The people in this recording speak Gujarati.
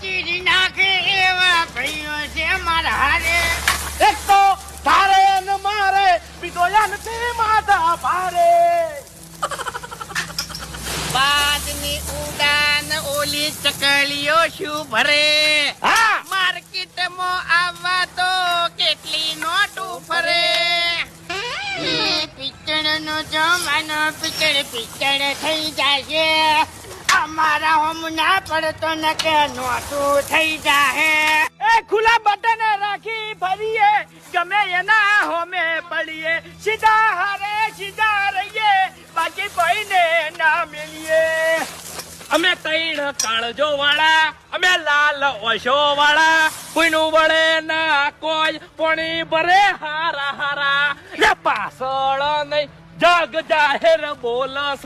ચીરી નાખે એવા ભાઈઓ છે મારા હારે. એક તો તારે ને મારે બીજોયા નથી માથા ભારે. બાદની ઉડાન ઓલી ચકલીઓ શું ભરે. હા માર્કેટમાં આવવા તો કેટલી નોટું ફરે. પિક્ચરનો જમાનો પિક્ચર થઈ જાય. અમારા હોમ ના પડતો ન કે નોટું થઈ જાય. એ ખુલ્લા બટન રાખી ફરીએ ગમે એના હોમે પડીએ. સીધા હારે સીધા રહીએ બાકી કોઈને ના મેલીએ. અમે તૈણ કાળજો વાળા અમે લાલ ઓશો વાળા. કોઈનું વળે ના કોઈ પોણી ભરે હારા હારા. પાછળ નહીં જગ જાહેર બોલસ